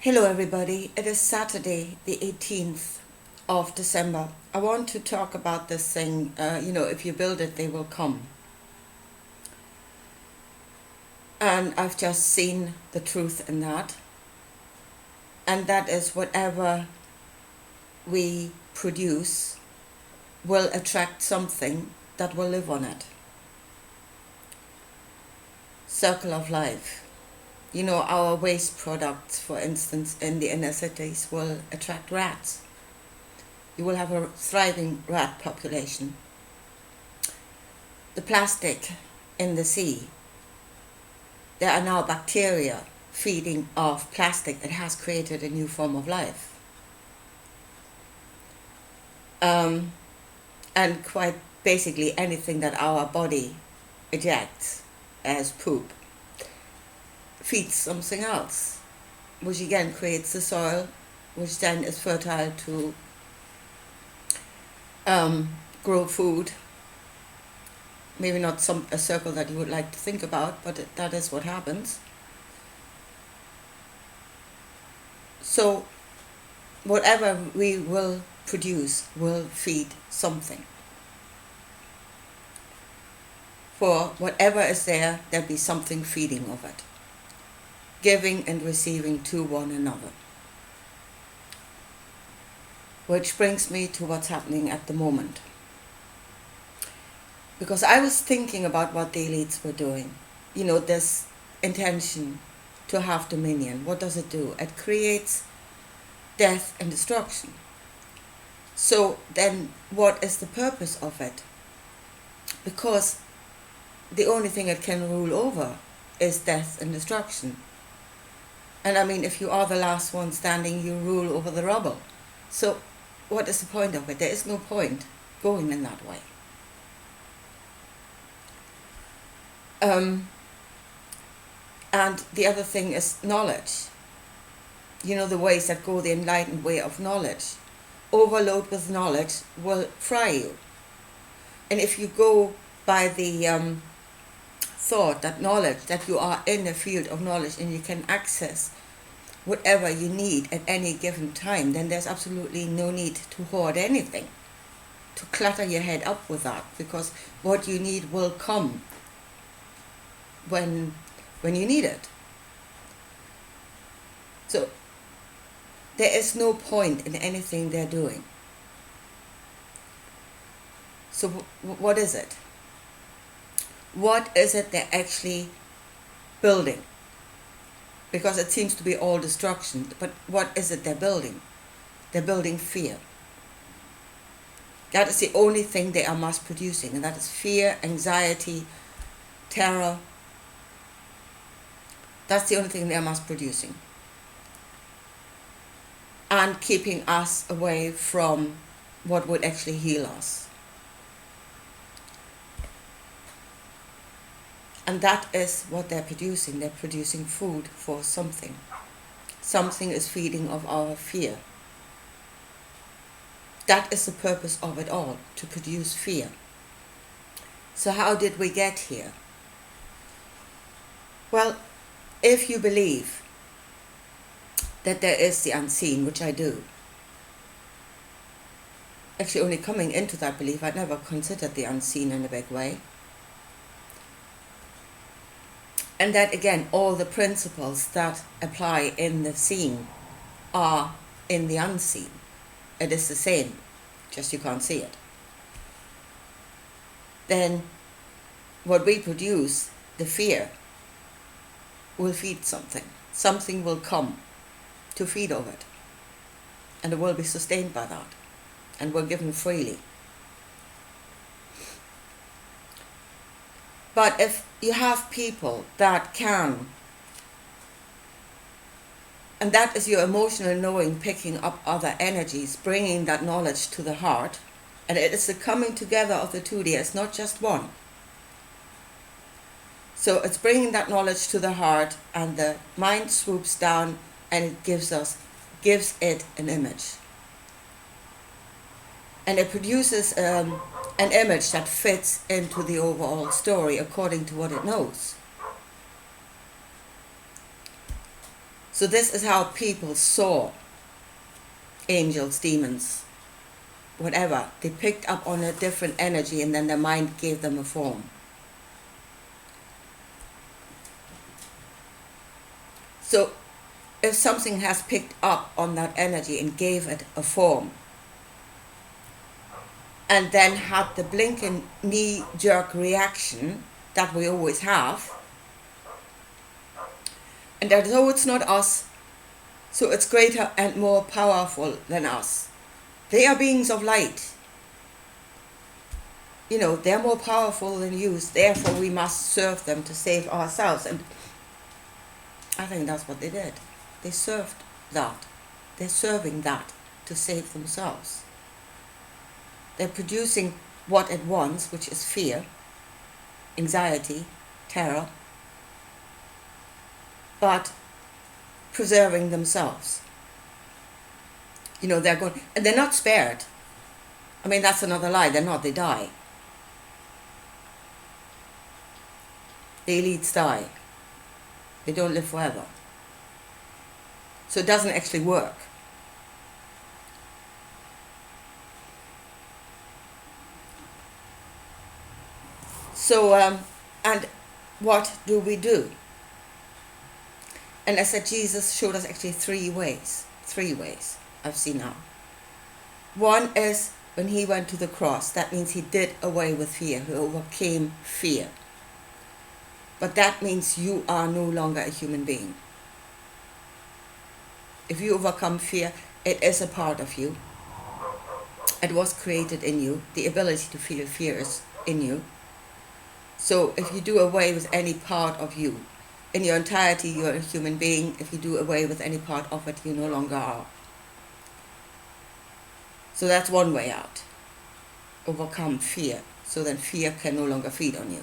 Hello, everybody. It is Saturday, the 18th of December. I want to talk about this thing. If you build it, they will come. And I've just seen the truth in that. And that is whatever we produce will attract something that will live on it. Circle of life. Our waste products, for instance, in the inner cities will attract rats. You will have a thriving rat population. The plastic in the sea, there are now bacteria feeding off plastic that has created a new form of life. And quite basically anything that our body ejects as poop feeds something else, which again creates the soil, which then is fertile to grow food. Maybe not a circle that you would like to think about, but that is what happens. So whatever we will produce will feed something. For whatever is there, there'll be something feeding of it, giving and receiving to one another. Which brings me to what's happening at the moment. Because I was thinking about what the elites were doing. This intention to have dominion. What does it do? It creates death and destruction. So then what is the purpose of it? Because the only thing it can rule over is death and destruction. And if you are the last one standing, you rule over the rubble. So what is the point of it? There is no point going in that way. And the other thing is knowledge. The ways that go, the enlightened way of knowledge. Overload with knowledge will fry you. And if you go by the thought that knowledge, that you are in a field of knowledge and you can access whatever you need at any given time, then there's absolutely no need to hoard anything, to clutter your head up with that, because what you need will come when you need it. So there is no point in anything they're doing. So what is it? What is it they're actually building? Because it seems to be all destruction, but what is it they're building? They're building fear. That is the only thing they are mass producing, and that is fear, anxiety, terror. That's the only thing they are mass producing. And keeping us away from what would actually heal us. And that is what they're producing. They're producing food for something. Something is feeding of our fear. That is the purpose of it all, to produce fear. So how did we get here? Well, if you believe that there is the unseen, which I do, actually only coming into that belief, I'd never considered the unseen in a big way. And that again, all the principles that apply in the seen are in the unseen. It is the same, just you can't see it. Then what we produce, the fear, will feed something. Something will come to feed of it. And it will be sustained by that. And we're given freely. But if you have people that can, and that is your emotional knowing, picking up other energies, bringing that knowledge to the heart, and it is the coming together of the two there, it's not just one. So it's bringing that knowledge to the heart, and the mind swoops down and it gives it an image. And it produces an image that fits into the overall story according to what it knows. So this is how people saw angels, demons, whatever. They picked up on a different energy and then their mind gave them a form. So if something has picked up on that energy and gave it a form, and then had the blinking knee-jerk reaction that we always have, and that though it's not us, so it's greater and more powerful than us. They are beings of light. They're more powerful than you, therefore we must serve them to save ourselves. And I think that's what they did. They served that. They're serving that to save themselves. They're producing what it wants, which is fear, anxiety, terror, but preserving themselves. They're going, and they're not spared. I mean, that's another lie. They're not. They die. The elites die. They don't live forever. So it doesn't actually work. So, and what do we do? And I said Jesus showed us actually three ways I've seen now. One is when he went to the cross. That means he did away with fear. He overcame fear. But that means you are no longer a human being. If you overcome fear, it is a part of you. It was created in you. The ability to feel fear is in you. So if you do away with any part of you, in your entirety you're a human being. If you do away with any part of it, you no longer are. So that's one way out. Overcome fear, so then fear can no longer feed on you.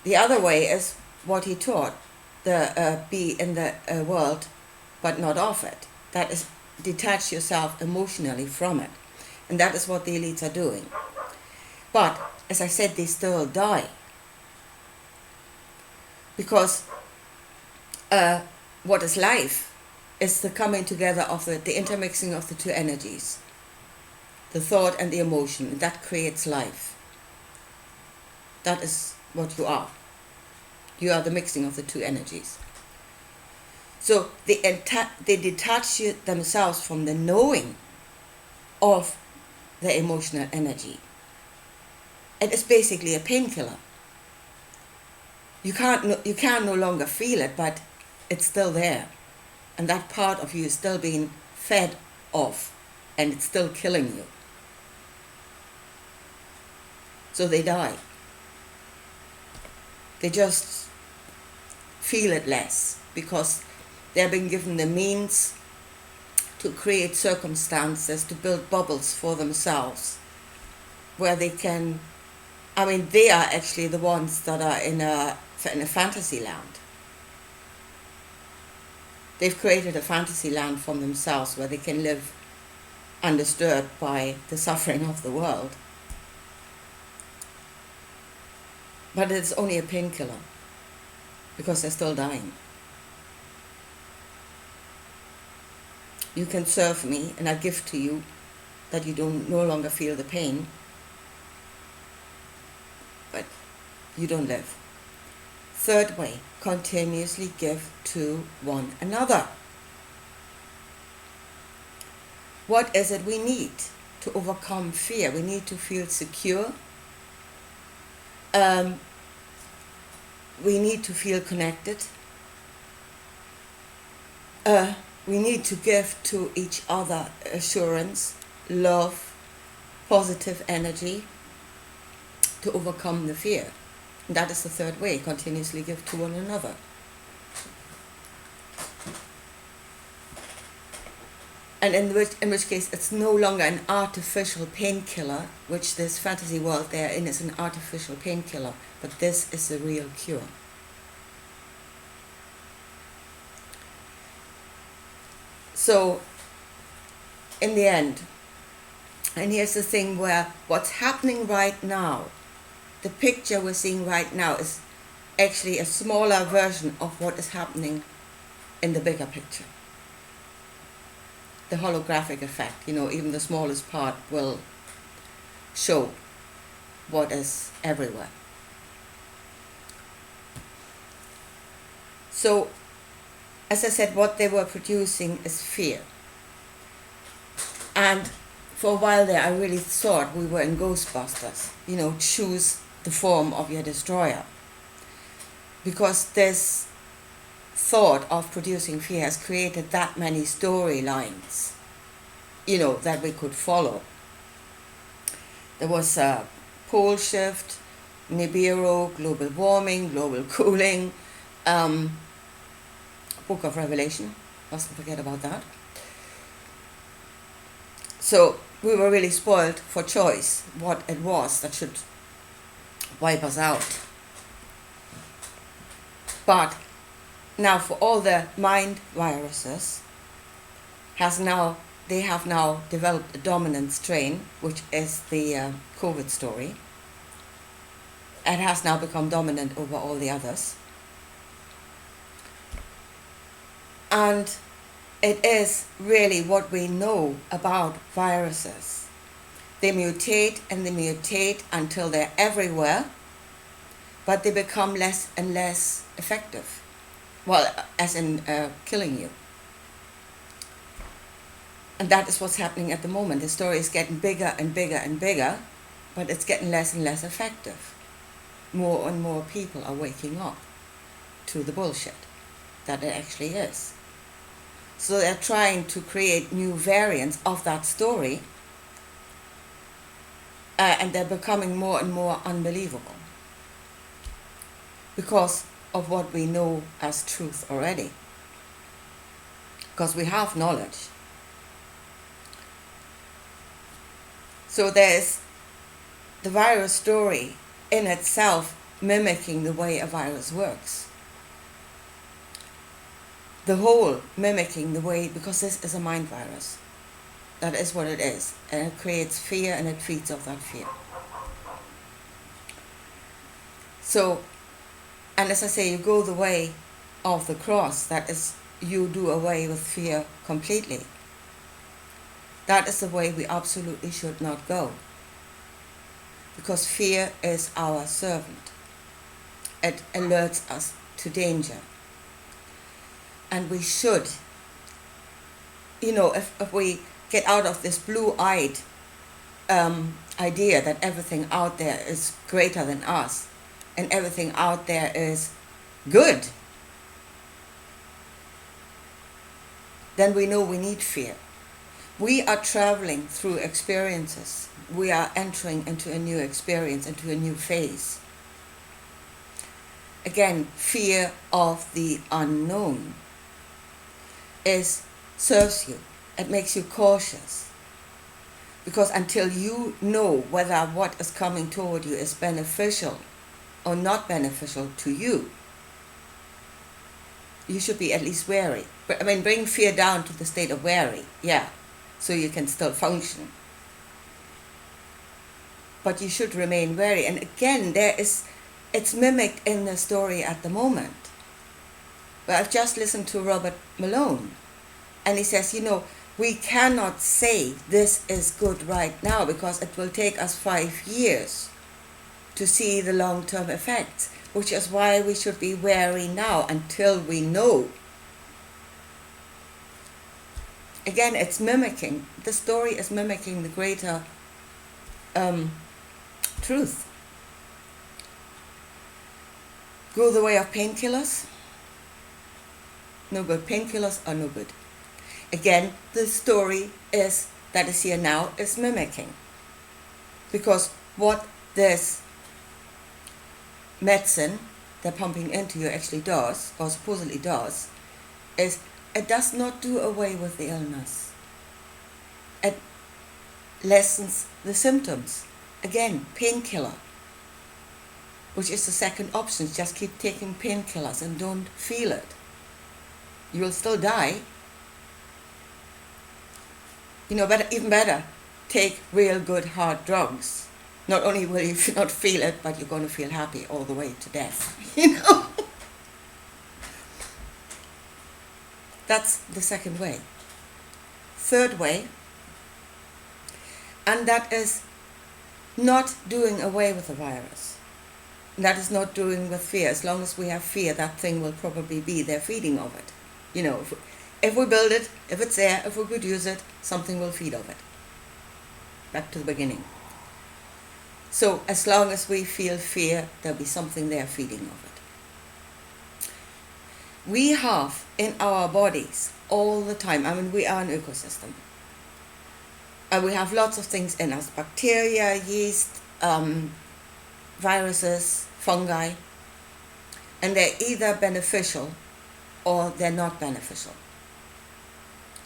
The other way is what he taught, be in the world, but not of it. That is, detach yourself emotionally from it. And that is what the elites are doing. But, as I said, they still die. Because what is life is the coming together of the intermixing of the two energies, the thought and the emotion, and that creates life. That is what you are. You are the mixing of the two energies. So they detach themselves from the knowing of the emotional energy. It is basically a painkiller. You can no longer feel it, but it's still there. And that part of you is still being fed off, and it's still killing you. So they die. They just feel it less because they've been given the means to create circumstances, to build bubbles for themselves where they can, they are actually the ones that are in a fantasy land. They've created a fantasy land for themselves where they can live undisturbed by the suffering of the world. But it's only a painkiller because they're still dying. You can serve me and I give to you that you no longer feel the pain, but you don't live. Third way, continuously give to one another. What is it we need to overcome fear? We need to feel secure. We need to feel connected. We need to give to each other assurance, love, positive energy to overcome the fear. And that is the third way, continuously give to one another. And in which case it's no longer an artificial painkiller, which this fantasy world they're in is an artificial painkiller, but this is the real cure. So, in the end, and here's the thing where what's happening right now, the picture we're seeing right now is actually a smaller version of what is happening in the bigger picture. The holographic effect, even the smallest part will show what is everywhere. So, as I said, what they were producing is fear. And for a while there, I really thought we were in Ghostbusters, choose the form of your destroyer. Because this thought of producing fear has created that many storylines, that we could follow. There was a pole shift, Nibiru, global warming, global cooling, Book of Revelation, mustn't forget about that. So we were really spoiled for choice, what it was that should wipe us out. But now for all the mind viruses, they have now developed a dominant strain, which is the COVID story. It has now become dominant over all the others. And it is really what we know about viruses. They mutate and they mutate until they're everywhere, but they become less and less effective. Well, as in killing you. And that is what's happening at the moment. The story is getting bigger and bigger and bigger, but it's getting less and less effective. More and more people are waking up to the bullshit that it actually is. So they're trying to create new variants of that story, and they're becoming more and more unbelievable because of what we know as truth already. Because we have knowledge. So there's the virus story in itself mimicking the way a virus works. The whole mimicking the way, because this is a mind virus. That is what it is. And it creates fear and it feeds off that fear. So, and as I say, you go the way of the cross. That is, you do away with fear completely. That is the way we absolutely should not go. Because fear is our servant. It alerts us to danger. And we should, if we get out of this blue-eyed idea that everything out there is greater than us and everything out there is good, then we know we need fear. We are traveling through experiences. We are entering into a new experience, into a new phase. Again, fear of the unknown serves you. It makes you cautious. Because until you know whether what is coming toward you is beneficial or not beneficial to you, you should be at least wary. Bring fear down to the state of wary, so you can still function. But you should remain wary. And again, it's mimicked in the story at the moment. But I've just listened to Robert Malone, and he says, we cannot say this is good right now because it will take us 5 years to see the long-term effects, which is why we should be wary now until we know. Again, it's mimicking. The story is mimicking the greater truth. Go the way of painkillers? No good. Painkillers are no good. Again, the story that is here now is mimicking. Because what this medicine they're pumping into you actually does, or supposedly does, is it does not do away with the illness. It lessens the symptoms. Again, painkiller, which is the second option. Just keep taking painkillers and don't feel it. You will still die. Even better, take real good hard drugs. Not only will you not feel it, but you're going to feel happy all the way to death. That's the second way. Third way, and that is not doing away with the virus. That is not doing with fear. As long as we have fear, that thing will probably be there feeding of it. You know, if we build it, if it's there, if we produce it, something will feed of it. Back to the beginning. So as long as we feel fear, there'll be something there feeding of it. We have in our bodies all the time, I mean, we are an ecosystem. And we have lots of things in us, bacteria, yeast, viruses, fungi, and they're either beneficial or they're not beneficial.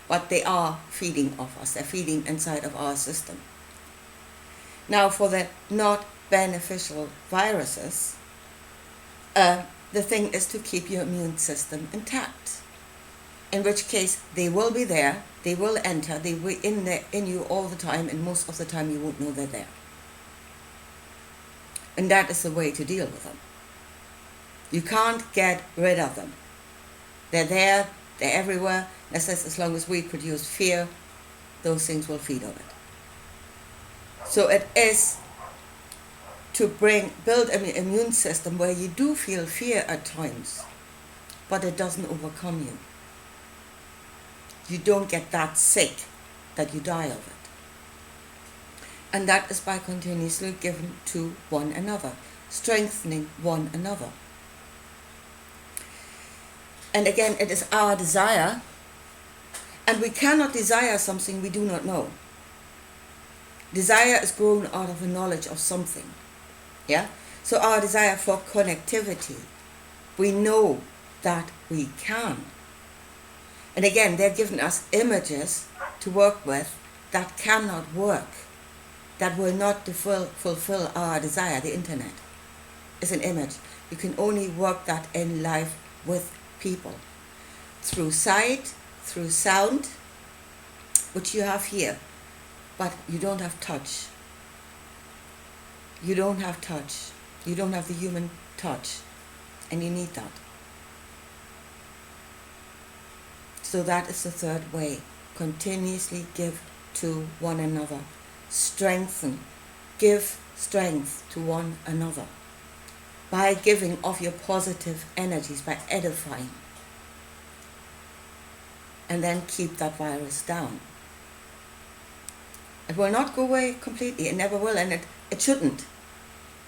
But they are feeding off us, they're feeding inside of our system. Now for the not beneficial viruses, the thing is to keep your immune system intact. In which case they will be there, they will enter, they will in you all the time, and most of the time you won't know they're there. And that is the way to deal with them. You can't get rid of them. They're there, they're everywhere. As long as we produce fear, those things will feed on it. So it is to build an immune system where you do feel fear at times, but it doesn't overcome you. You don't get that sick that you die of it. And that is by continuously giving to one another, strengthening one another. And again, it is our desire, and we cannot desire something we do not know. Desire is grown out of a knowledge of something. Yeah? So our desire for connectivity, we know that we can. And again, they're giving us images to work with that cannot work, that will not fulfill our desire. The internet is an image. You can only work that in life with people. Through sight, through sound, which you have here, but you don't have touch. You don't have touch. You don't have the human touch, and you need that. So that is the third way. Continuously give to one another. Strengthen. Give strength to one another. By giving of your positive energies, by edifying. And then keep that virus down. It will not go away completely. It never will, and it shouldn't.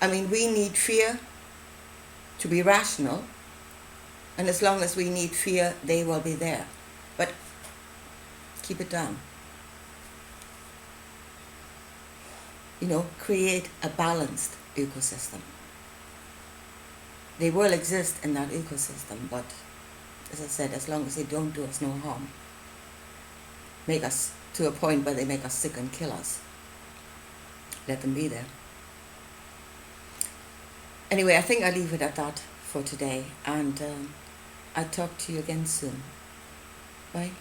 I mean, we need fear to be rational. And as long as we need fear, they will be there. But keep it down. You know, create a balanced ecosystem. They will exist in that ecosystem, but as I said, as long as they don't do us no harm, make us to a point where they make us sick and kill us, let them be there. Anyway, I think I'll leave it at that for today, and I'll talk to you again soon. Bye.